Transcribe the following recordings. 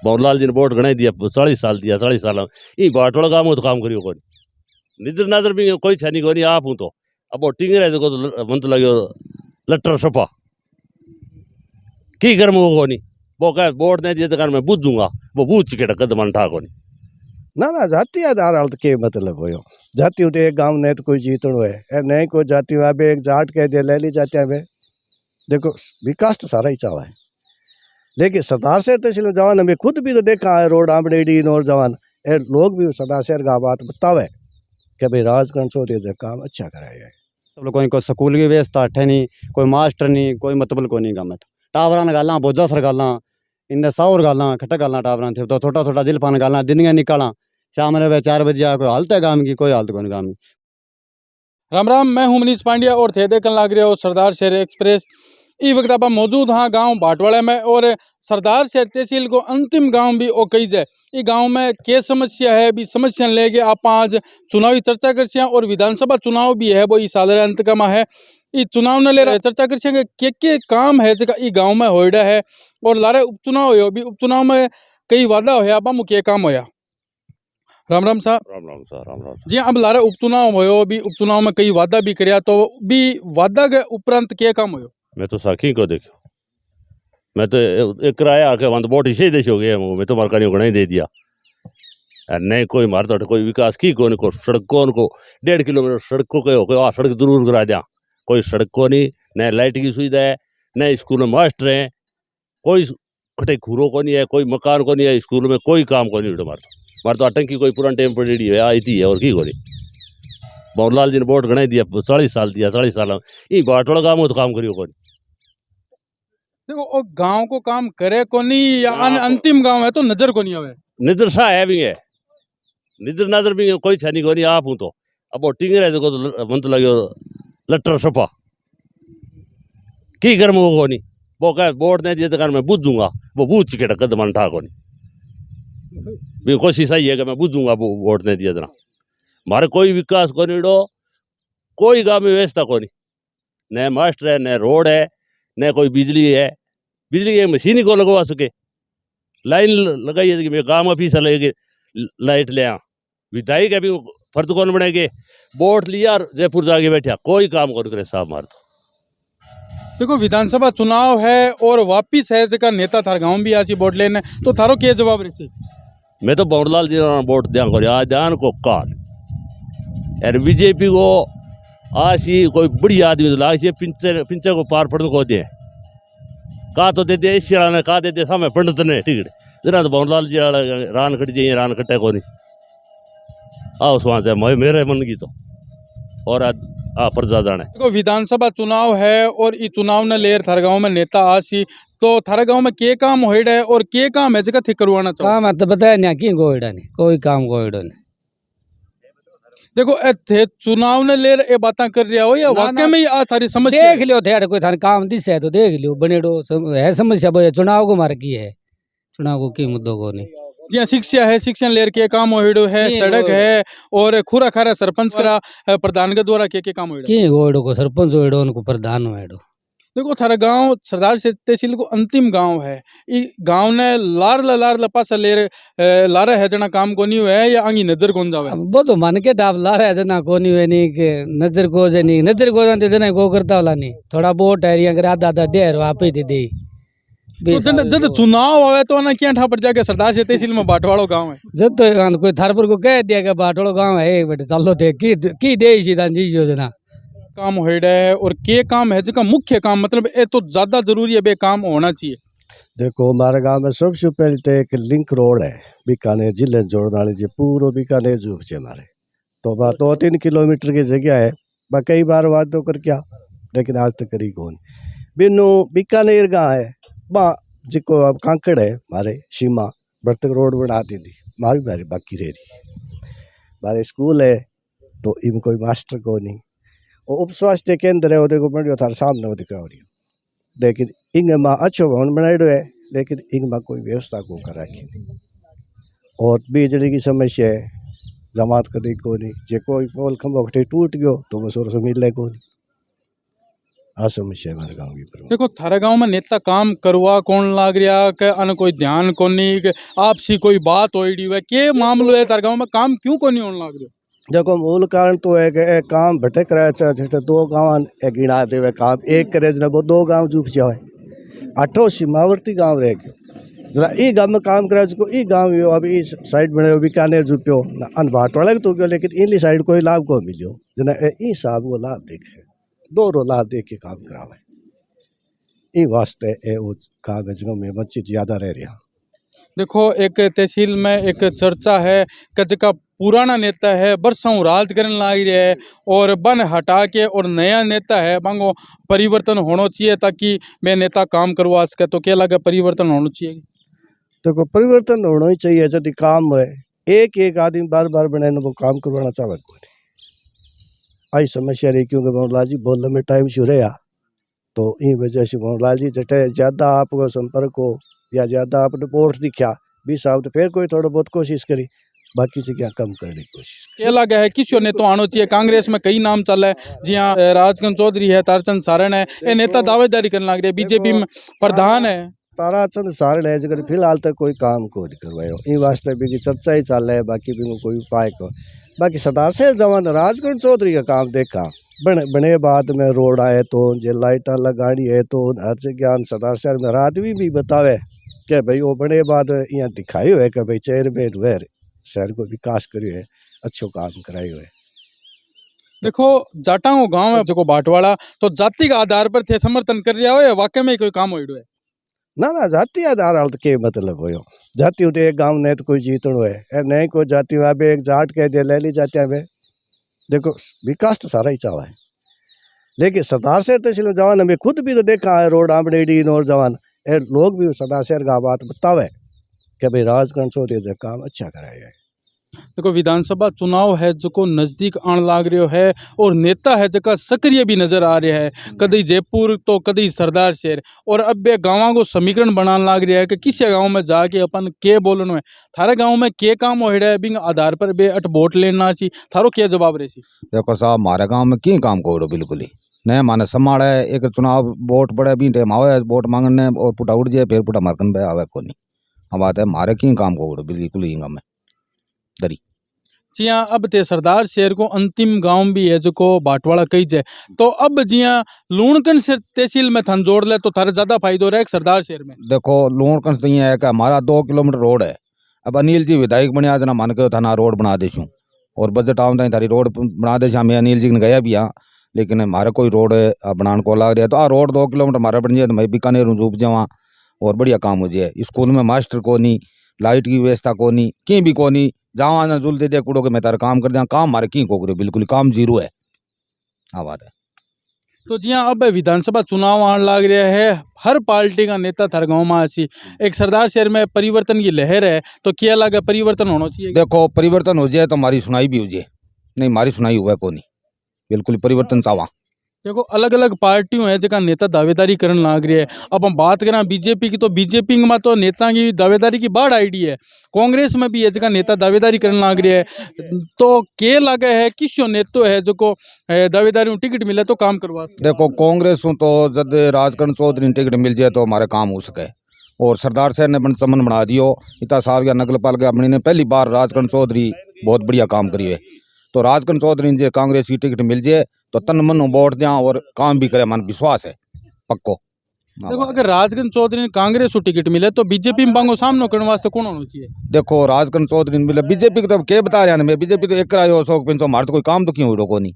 बाबूलाल जी ने वोट गणाई दिया 40 साल दिया 40 साल ई बाटवाड़ा काम हो तो काम करियो कोनी निधर नादर भी कोई छनी कोनी आप हूं तो अब वोटिंग रहे देखो तो मन तो लगे लट्टर सपा की कर वो कोनी वो कह वोट नहीं दिए तो मैं बुझ दूंगा वो बूझ के कदम ठा कोनी ना ना जाति आधार हाल तो के मतलब हो जाति तो एक गांव ने तो कोई जीतनो है नहीं कोई जाति वहाँ पे एक जाट कह दिया ले ली जातियाँ में देखो विकास तो सारा ही चावा है लेकिन सरदार शहर तहसील में जवान हमें खुद भी तो देखा है रोड आमड़ेडी और जवान लोग भी सरदार शहर का बात बतावे कि भाई राजकरण चौधरी काम अच्छा कराया है सब लोग कोई स्कूल की व्यवस्था अठे नहीं कोई मास्टर नहीं कोई मतलब को नहीं गमत टावरान गाला बोझा सर गाला इन्हें साउर गाला खट्टा गाला टावरान थे तो छोटा छोटा दिलपान गाला दिन निकाला शाम ने 4 बजे कोई हालत है गाँव की कोई हालत कौन गाँव की। राम राम, मैं हूं मनीष पांड्या और थे देखने लग रहे हो सरदार शहर एक्सप्रेस। इस वक्त आप मौजूद हाँ गांव बाटवाड़ा में और सरदार शहर तहसील को अंतिम गांव भी ओ कही जाए। ये गांव में क्या समस्या है भी समस्या लेके आप आज चुनावी चर्चा कर और विधानसभा चुनाव भी है वो इस साल अंत का में है। ये चुनाव ने ले चर्चा कर के काम है जगह गाँव में होड़ा है और लारे उपचुनाव हो भी उपचुनाव में कई वादा होया बामू के काम होया। राम राम साहब। राम राम सर राम राम जी अब लारे उपचुनाव हो भी उपचुनाव में कई वादा भी करया तो भी वादा के उपरांत क्या काम हो। मैं तो साखी को देखो मैं तो एक किराया आके वहां वोट इसे देश हो गया मैं तो मारका नहीं दे दिया नहीं कोई मार तो कोई विकास की कौन को सड़कों को 1.5 किलोमीटर सड़कों के हो सड़क जरूर करा दिया कोई सड़क को नहीं न लाइट की सुविधा है न स्कूल में मास्टर है कोई खटे खूरो को नहीं है कोई मकान को नहीं है स्कूल में कोई काम को नहीं मार तो आतंकी कोई पुरान टाइम पर रेडी है आई थी और की कोनी बाबूलाल जी ने वोट गणाई दिया 40 साल दिया 40 साल ई बाटवाड़ा काम हो तो काम करियो कोनी देखो गांव को काम करे को नहीं या अंतिम गांव है तो नजर को नहीं आवे निधर सा है भी है निधर नादर भी कोई छनी कोनी आप हूं तो अब वोटिंग रहे देखो तो मन तो लगे लट्टर सपा की कर वो कोनी वो कह वोट नहीं दिए तो मैं बुझ दूंगा वो बूझ के कदम ठा कोनी भी कोशिश आई है कि मैं बुझूंगा वो वोट नहीं दिया तो मारे कोई विकास को नहीं कोई गाँव में व्यवस्था को नहीं न मास्टर है न रोड है न कोई बिजली है बिजली की मशीन ही को लगवा सके लाइन लगाई है कि मैं गाँव ऑफिस लगे लाइट ले आ विधायक है भी फर्ज कौन बनेगे वोट लिया और जयपुर जाके बैठा कोई काम कौन करे साहब मार दो। देखो विधानसभा चुनाव है और वापिस है जगह नेता थार गाँव भी आसी वोट लेने तो थारो क्या जवाब रहे। मैं तो बाबूलाल जी वोट दिया को आज ध्यान को काल यार बीजेपी को आशी कोई बड़ी आदमी तो लाशी पिंचे को पार पड़ने को दे का तो दे दे इस ने का दे दे सामने पंडित ने टिकट जरा तो बाबूलाल जी रान कट जाइए रान कटे को नहीं आओ वहाँ से मेरे मन की तो और आ प्रजा जाने। देखो विधानसभा चुनाव है और ये चुनाव ने लेर थारे गाँव में नेता आसी तो थारे गाँव में के काम होइड़ा है और के काम है जगह थी करवाना चाहो काम तो बताया नहीं कि गोइड़ा नहीं कोई काम गोइड़ा नहीं। देखो थे चुनाव ने ले ये बातें कर रहा हो या वाकई में आ थारी समस्या देख लियो थे कोई थारे काम दिस है तो देख लियो बनेडो है समस्या बोया चुनाव को मार की है चुनाव को की मुद्दों को नहीं जी शिक्षा है शिक्षण लेर के काम होइडो है सड़क है और खूरा खारा सरपंच करा प्रधान के द्वारा के काम होइडो की गोइडो को सरपंच होइडो उनको प्रधान होइडो। देखो थारा गांव सरदार तहसील को अंतिम गांव है ये गांव ने लार पासा लेर लारा है जना काम को नहीं हुआ है या आंगी नजर कौन जावे वो तो मन के डाब लारा है जना को नहीं हुए नहीं के नजर को जे नहीं नजर को जानते जना को करता वाला नहीं थोड़ा बहुत है अगर आधा आधा दे आप ही दे जब चुनाव आवे तो ना क्या ठा पड़ जाके सरदार तहसील में बाटवाड़ो गांव है जब तो कोई थारपुर को कह दिया कि बाटवाड़ो गांव है बेटे चलो थे की दे सीधा जी योजना काम होइड़ा है और के काम है जिसका मुख्य काम मतलब ये तो ज्यादा जरूरी है बे काम होना चाहिए। देखो हमारे गांव में सबसे पहले तो एक लिंक रोड है बीकानेर जिले जोड़ने वाली जी पूरा बीकानेर जूब से हमारे तो 2-3 किलोमीटर की जगह है मैं कई बार बात तो कर क्या लेकिन आज तक करी कौन बिनु बीकानेर गाँव है वहाँ जिको अब कांकड़ है हमारे सीमा बर्तक रोड बना दी थी मारी बाकी रह रही हमारे स्कूल है तो इनमें कोई मास्टर को नहीं और उप स्वास्थ्य केंद्र है वो बनो थार सामने वो दिखा रही लेकिन इंग माँ अच्छो भवन बनाइडो है लेकिन इंग माँ कोई व्यवस्था को कर रखी नहीं और बिजली की समस्या है जमात कदी को नहीं जो कोई पोल खंभो टूट गयो तो बस और मिले को नहीं आ समस्या है हमारे गाँव की प्रमुख। देखो थारे गांव में नेता काम करवा कौन लाग रहा के अन कोई ध्यान कोनी के आपसी कोई बात होईडी है के मामलो है थारे गांव में काम क्यों कोनी होने लाग रहा? देखो मूल कारण तो है कि ए काम भटक रहा है जैसे दो गाँव गिना देवे काम एक करे जना वो दो गाँव जुक जाए अठो सीमावर्ती गाँव रह गयो जरा ई गाँव में काम करा जिसको ई गाँव यो अभी इस साइड बने हो बीकानेर जुपियो ना अन भाटवाड़ा तो गयो लेकिन इनली साइड कोई लाभ को मिलियो जना ई साहब को लाभ देखे दो रो लाभ देख के काम करावे ई वास्ते ए वो काम है जिसको में बच्चे ज्यादा रह रहा। देखो एक तहसील में एक चर्चा है कि जका पुराना नेता है बरसों राज करने लाग रहा है और बन हटा के और नया नेता है मांगो परिवर्तन होना चाहिए ताकि मैं नेता काम करवा सके तो क्या लगे परिवर्तन होना चाहिए? देखो परिवर्तन होना ही चाहिए यदि काम है एक आदमी बार बार बने वो काम करवाना चाहे कोई आई समस्या रही क्योंकि मोहनलाल जी बहुत लंबे टाइम से रहा तो इन वजह से मोहनलाल जी जटे ज़्यादा आपको संपर्क हो या ज़्यादा आपने पोस्ट दिखा 20 साल तो फिर कोई थोड़ा बहुत कोशिश करी बाकी से क्या कम करने की कोशिश क्या लगा है किस ने तो आना चाहिए? कांग्रेस में कई नाम चल है जी हाँ राजगंज चौधरी है तारचंद सारण है ये नेता दावेदारी करने लग रहे हैं बीजेपी में प्रधान है ताराचंद सारण है जगह फिलहाल तक कोई काम को नहीं करवायो इन वास्ते भी की चर्चा ही चल रहा है बाकी भी कोई उपाय को बाकी सरदार से जवान राजगंज चौधरी का काम देखा बने बाद में रोड आए तो जे लाइट लगानी है तो हर जगह सरदार शहर में आदमी भी बतावे कि भाई वो बने बाद यहाँ दिखाई है कि भाई चेयरमैन हुए शहर को विकास करियो है अच्छो काम करायो है। देखो जाटांगो गांव है जो बाटवाड़ा तो जाति के आधार पर थे समर्थन कर रहा हो या वाकई में कोई काम होइडो है? ना जाति आधार हाल तो के मतलब हो जाति तो एक गांव ने तो कोई जीतनो है नहीं कोई जाति वहाँ पे एक जाट कह दे ले ली जातियाँ में देखो विकास तो सारा ही चावा है लेकिन सरदार शहर तहसील में जवान हमें खुद भी तो देखा है रोड आमड़ेडी और जवान लोग भी सरदार शहर का बात बतावे कि भाई राजगंज चौधरी काम अच्छा कराया है। देखो विधानसभा चुनाव है जो नजदीक आने लाग रहा है और नेता है जका सक्रिय भी नजर आ रहा है कदी जयपुर तो कदी सरदार शहर और अब बे गाँव को समीकरण बनाने लाग रहा है कि किस गाँव में जाके अपन के बोलना है थारे गाँव में के काम हो रहा है बिंग आधार पर बे अट वोट लेना ची थारो क्या जवाब रहे? देखो साहब हमारे गांव में की काम को बिल्कुल ही नया माने संभाल है एक चुनाव वोट बड़े भी टाइम आवे वोट मांगने और पुटा उड़ जाए फिर पुटा मरकन पे आवे को नहीं हम बात है हमारे की काम को बिल्कुल ही गाँव में दरी जिया अब ते सरदार शहर को अंतिम गांव भी है जो को बाटवाड़ा कही जाए तो अब जिया लूणकन से तहसील में थन जोड़ ले तो थारे ज्यादा फायदो रहे सरदार शहर में। देखो लूणकन से है कि हमारा 2 किलोमीटर रोड है अब अनिल जी विधायक बनिया जना मान के थाना रोड बना देशूँ और बजट आऊँ थारी रोड बना दे मैं अनिल जी ने गया भी हाँ लेकिन हमारे कोई रोड बनाने को लग रहा तो आ रोड 2 किलोमीटर हमारा बन जाए तो मैं बीकानेर रूप जावा और बढ़िया काम हो जाए स्कूल में मास्टर को नहीं लाइट की व्यवस्था को नहीं कहीं भी को नहीं जावा ना जुल दे दे कुड़ो के मैं तारा काम कर दिया काम हमारे की को करो बिल्कुल काम जीरो है हाँ बात है। तो जी हाँ अब विधानसभा चुनाव आने लग रहा है हर पार्टी का नेता थारे गाँव में आसी एक सरदार शहर में परिवर्तन की लहर है तो क्या लगा परिवर्तन होना चाहिए? देखो परिवर्तन हो जाए तो हमारी सुनाई भी हो जाए नहीं हमारी सुनाई हुआ को नहीं बिल्कुल परिवर्तन चावा। देखो अलग अलग पार्टियों है जगह नेता दावेदारी करने लग रही है अब हम बात करें बीजेपी की तो बीजेपी में तो नेता की दावेदारी की बाढ़ आईडी है कांग्रेस में भी है जगह नेता दावेदारी करने लग रही है तो के लगे है किस नेतो है जो को दावेदारी टिकट मिले तो काम करवा सके? देखो कांग्रेस तो जब राजगंज चौधरी टिकट मिल जाए तो हमारे काम हो सके और सरदार शहर ने बन समन बना दियो इतना साल या नगल पाल के अपनी ने पहली बार राजगंज चौधरी बहुत बढ़िया काम करी है तो राजगंज चौधरी ने कांग्रेस की टिकट मिल जाए तो तन मन वोट दिया और काम भी करे मन विश्वास है पक्को। देखो अगर राजगंज चौधरी ने कांग्रेस को टिकट मिले तो बीजेपी में बांगो सामना करने वास्ते कौन होना चाहिए? देखो राजगंज चौधरी ने मिले बीजेपी को तो क्या बता रहे हैं बीजेपी तो एक करायो 100 मार तो कोई काम तो क्यों हो को नहीं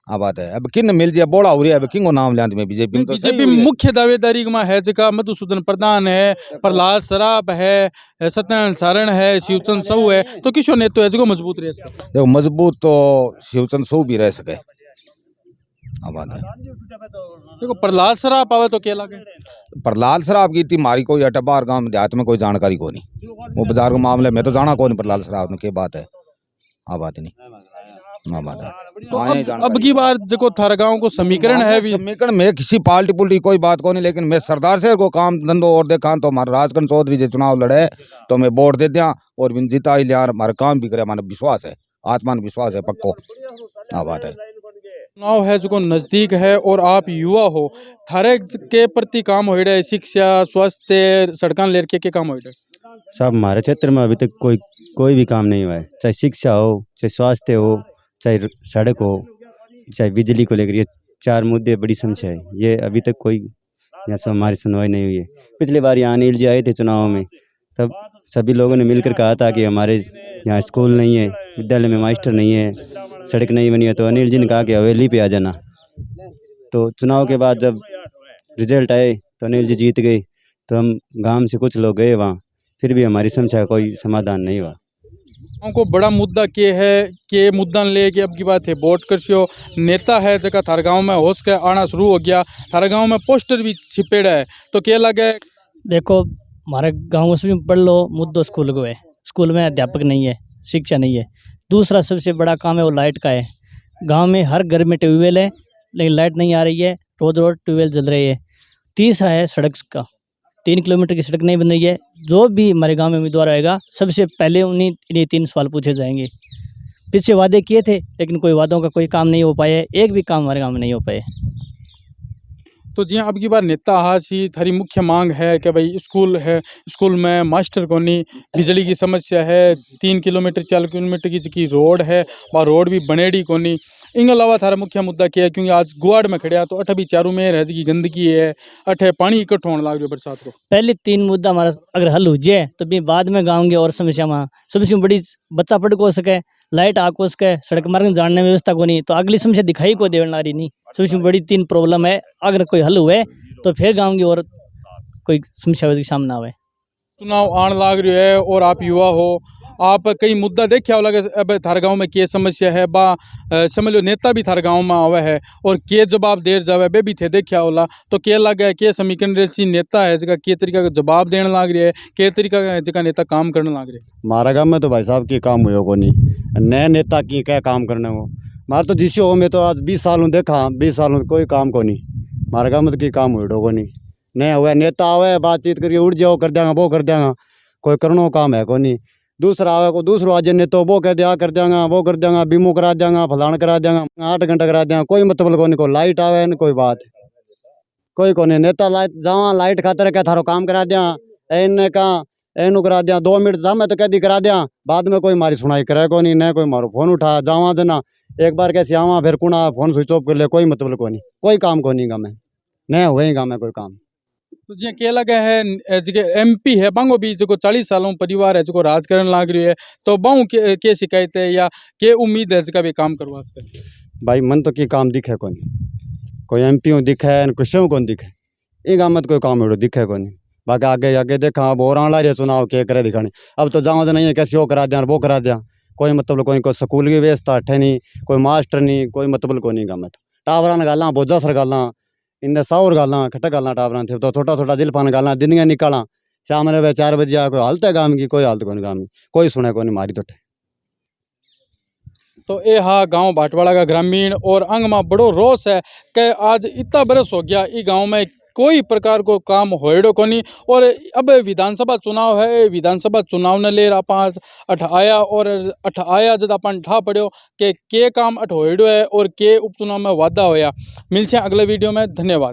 हाँ बात है अब किन मिल जाए बोला हो रही है अब किंग नाम लिया में बीजेपी तो बीजेपी मुख्य दावेदारी में है जगह मधुसूदन प्रधान है प्रहलाद सराफ है सत्यनारायण सारण है शिवचंद साहू है तो किशोर नेतो है जो मजबूत रह सके? देखो मजबूत तो शिवचंद साहू भी रह सके हाँ बात है। देखो प्रहलाद सराफ आवे तो क्या लगे? प्रहलाद सराफ की थी मारी कोई अटा बाहर गाँव देहात में कोई जानकारी को नहीं वो बाजार के मामले में तो जाना कौन प्रहलाद सराफ ने क्या बात है हाँ बात नहीं हाँ बात है। तो अब की बार जो थारा गाँव को समीकरण है भी समीकरण में किसी पार्टी पुल्टी कोई बात को नहीं लेकिन मैं सरदार शहर को काम धंधो और देखा तो हमारे राजगंज चौधरी से चुनाव लड़े तो मैं वोट दे दिया और जीता ही लिया हमारा काम भी करे हमारा विश्वास है आत्मा विश्वास है पक्को हाँ बात है। चुनाव है जो नज़दीक है और आप युवा हो, थारे के प्रति काम हो रहा है, शिक्षा, स्वास्थ्य, सड़क लेकर के काम हो रहा है? साहब हमारे क्षेत्र में अभी तक कोई भी काम नहीं हुआ है, चाहे शिक्षा हो, चाहे स्वास्थ्य हो, चाहे सड़क हो, चाहे बिजली को लेकर। ये 4 मुद्दे बड़ी समस्या है, ये अभी तक कोई यहाँ से हमारी सुनवाई नहीं हुई है। पिछली बार यहाँ अनिल जी आए थे चुनाव में, तब सभी लोगों ने मिलकर कहा था कि हमारे यहाँ स्कूल नहीं है, विद्यालय में मास्टर नहीं है, सड़क नहीं बनी है, तो अनिल जी ने कहा कि हवेली पे आ जाना। तो चुनाव के बाद जब रिजल्ट आए तो अनिल जी जीत गए, तो हम गांव से कुछ लोग गए वहाँ, फिर भी हमारी समस्या का कोई समाधान नहीं हुआ। को बड़ा मुद्दा के है कि मुद्दा ले के अब की बात है वोट करसियो नेता है जगह थारे गांव में होश के आना शुरू हो गया, थारे गांव में पोस्टर भी छिपेड़ा है, तो क्या लगे? देखो हमारे गांव में पढ़ लो, मुद्दो स्कूल को है, स्कूल में अध्यापक नहीं है, शिक्षा नहीं है। दूसरा सबसे बड़ा काम है वो लाइट का है। गांव में हर घर में ट्यूबवेल है लेकिन लाइट नहीं आ रही है, रोज रोज ट्यूबवेल जल रही है। तीसरा है सड़क का, 3 किलोमीटर की सड़क नहीं बन रही है। जो भी हमारे गांव में उम्मीदवार आएगा सबसे पहले इन्हीं 3 सवाल पूछे जाएंगे। पीछे वादे किए थे लेकिन कोई वादों का कोई काम नहीं हो पाए, एक भी काम हमारे गांव में नहीं हो पाए। तो जी अब की बार नेता हासी थारी मुख्य मांग है कि भाई स्कूल है, स्कूल में मास्टर को नहीं, बिजली की समस्या है, 3 किलोमीटर 4 किलोमीटर की रोड है, वह रोड भी बनेड़ी को नहीं। इन अलावा थारा मुख्य मुद्दा क्या है? क्योंकि आज गुआड़ में खड़िया तो अठ भी चारों में रह की गंदगी है, अठे पानी इकट्ठा होने लग रहा बरसात को। पहले 3 मुद्दा हमारा अगर हल हो जाए तो भी बाद में गाँव के और समस्या में सबसे बड़ी बच्चा पढ़ को सके, लाइट आको सके, सड़क मार्ग जानने में व्यवस्था को नहीं, तो अगली समस्या दिखाई को देने वाली नहीं। सबसे बड़ी 3 प्रॉब्लम है, अगर कोई हल हुए तो फिर गाँव की और कोई समस्या का सामना हुए। चुनाव आने लग रही है और आप युवा हो, आप कई मुद्दा देखा होगा अब थारे गाँव में क्या समस्या है, बा समझ लो नेता भी थारे गाँव में आवे है और के जवाब देर जावे बे भी थे देखा होला, तो क्या लगे के समीकरण रेसी नेता है जगह के तरीका का जवाब देने लग रही है, के तरीका का जगह नेता काम करने लग रहे हैं? हमारा गाँव में तो भाई साहब की काम हुए को नहीं, नए नेता की क्या काम करने वो। हमारा तो जिस हो में तो आज 20 सालों देखा, 20 सालों कोई काम को नहीं, हमारे गाँव में तो की काम हुए को नहीं। नया हुआ नेता आवे बातचीत करके उड़ जाओ कर देंगे वो कर देंगे, कोई करनो काम है को नहीं। दूसरा आवे को दूसरो आज नेता वो कह दिया कर देंगे, वो कर देंगे, बीमो करा देंगे, फलान करा देंगे, 8 घंटा करा देंगे, कोई मतलब को नहीं। को लाइट आवे न कोई बात कोई को नहीं। नेता लाइट जावा लाइट खातर क्या थारो काम करा दिया, इन्हें कहा एनू करा दिया, 2 मिनट जामे तो कैदी करा दिया, बाद में कोई मारी सुनाई करे को नहीं, न कोई मारो फोन उठा जावा देना, एक बार कैसे आवा फिर कुणा फोन स्विच ऑफ कर ले, कोई मतलब को नहीं, कोई काम को नहीं गाँव में, न हुए गाँव में कोई काम। तो जी क्या लगे है जगह MP है बांगो भी जो 40 सालों परिवार है जो राजकरण लाग रही है, तो बाऊ के शिकायत है या के उम्मीद है जगह भी काम करवा सके? भाई मन तो की काम दिखे को नहीं, कोई MP दिखे न कुछ को दिखे, ये गाँव में कोई काम एडो दिखे को नहीं। बाकी आगे आगे देखा अब और ला रही चुनाव के करे दिखाने, अब तो जावा तो नहीं है कैसे वो करा दिया वो करा दिया, कोई मतलब कोई स्कूल की व्यवस्था अठे नहीं, कोई मास्टर नहीं, कोई मतलब को नहीं गाँव में। तो टावरा ने गाला बोझा सर गाला इन्हें 100 गाला खट्टा गाला टावरा थे, तो छोटा छोटा दिल पान गाला दिन निकाला, शाम ने 4 बजे आ कोई हालत है गाँव की, कोई हालत को नहीं गाँव में, कोई सुने को नहीं मारी तो ये हाँ गांव भाटवाड़ा का ग्रामीण और अंग में बड़ो रोष है कि आज इतना बरस हो गया ये गांव में कोई प्रकार को काम होएडो को नहीं। और अब विधानसभा चुनाव है, विधानसभा चुनाव ने ले आप अठ आया और अठ आया जब अपन ठा पड़ो के काम अठ होएडो है और के उपचुनाव में वादा होया। मिलते हैं अगले वीडियो में, धन्यवाद।